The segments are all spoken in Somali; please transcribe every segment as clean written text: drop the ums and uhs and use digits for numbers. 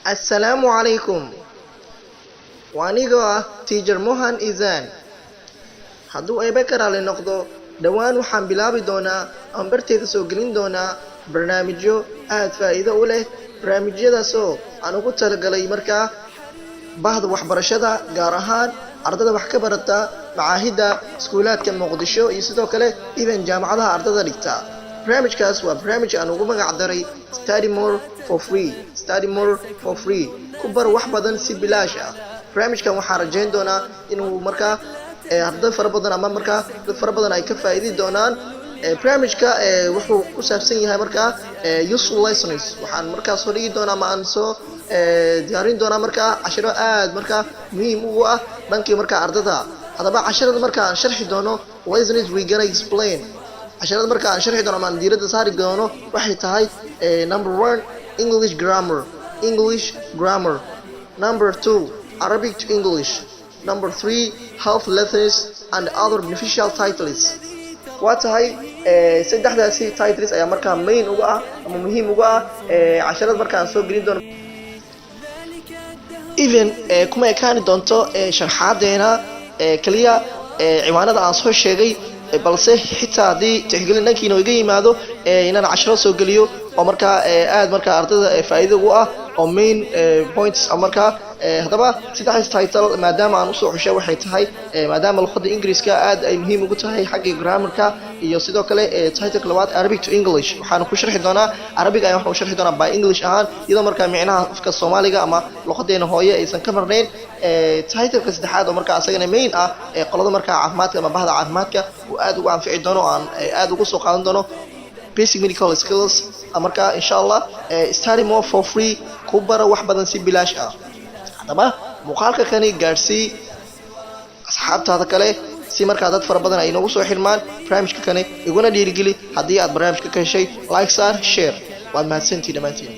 Assalamu alaikum. Waaniga teacher Mohan Izan. Hadduu ay bakaraale noqdo dhawaan waxaan bilaabi doonaa aan barteeda soo gelin doonaa barnaamijyo aad faa'iido u leh barnaamijyadaasoo aan ugu talagalay markaa bahda waxbarashada gaar ahaan ardada wax ka barata macaahidda iskuulaadka Muqdisho iyo sidoo kale even jaamacadaha ardada dhigta. barnaamijkaas waa barnaamij aan ugu magac daray Study More for Free. Study More for Free. ku bar wax badan si bilaash ah. barnaamijkan waxaan rajayn doonaa inuu markaa arday fara badan ama markaa dad fara badan ay ka faa'iidi doonaan. barnaamijka wuxuu ku saabsan yahay markaa useful lessons. waxaan markaa soo dhigi doonaa ma aan soo diyaarin doonaa markaa cashiro aad markaa muhiim ugu ah dhankii markaa ardada. hadaba casharada markaa aan sharxi doono lessons we gonna explain. casharada markaa aan sharxi doono ama aan diiradda saari doono waxay tahay number 1 English grammar. English grammar. Number 2 Arabic to English. Number 3 health lessons and other beneficial titles. waa tahay saddexdaasi titles ayaa markaa main uga ah ama muhiim uga ah casharada markaa aan soo gelin doono. even kuma ekaani doonto sharxaadeena kaliya ciwaanada aan soo sheegay balse xitaa haddii tixgelin dhankiina iga yimaado inaan casharo soo geliyo oo markaa aad markaa ardada faa'iido ugu ah oo main points markaa hadaba saddexdaas title maadaama aan usoo xushay waxay tahay maadaama luqadda ingiriiska aad ay muhiim ugu tahay xagga grammarka iyo sidoo kale title labaad Arabic to English. waxaan ku sharxi doonaa Arabic ayaan waxaan u sharxi doonaa by English ahaan iyadoo markaa micnaha afka Soomaaliga ama luqadeena hooye aysan ka marnayn. title-ka saddexaad oo markaa asagana main ah qolada markaa caafimaadka ama bahda caafimaadka oo aad ugu anfici doono aan aad ugu soo qaadan doono basic medical skills. markaa insha Allah study more for free. ku bara wax badan si bilaash ah. hadaba muuqaalka kani gaarsii asxaabtaada kale si markaa dad fara badan ay inoogu soo xirmaan barnaamijka kani iguna dhiirigeli. haddii aad barnaamijka ka heshay like saar share. waad mahadsantihiin dhammaantiin.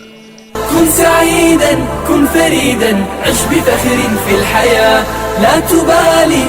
كن سعيدا كن فريدا عش بفخر في الحياة لا تبالي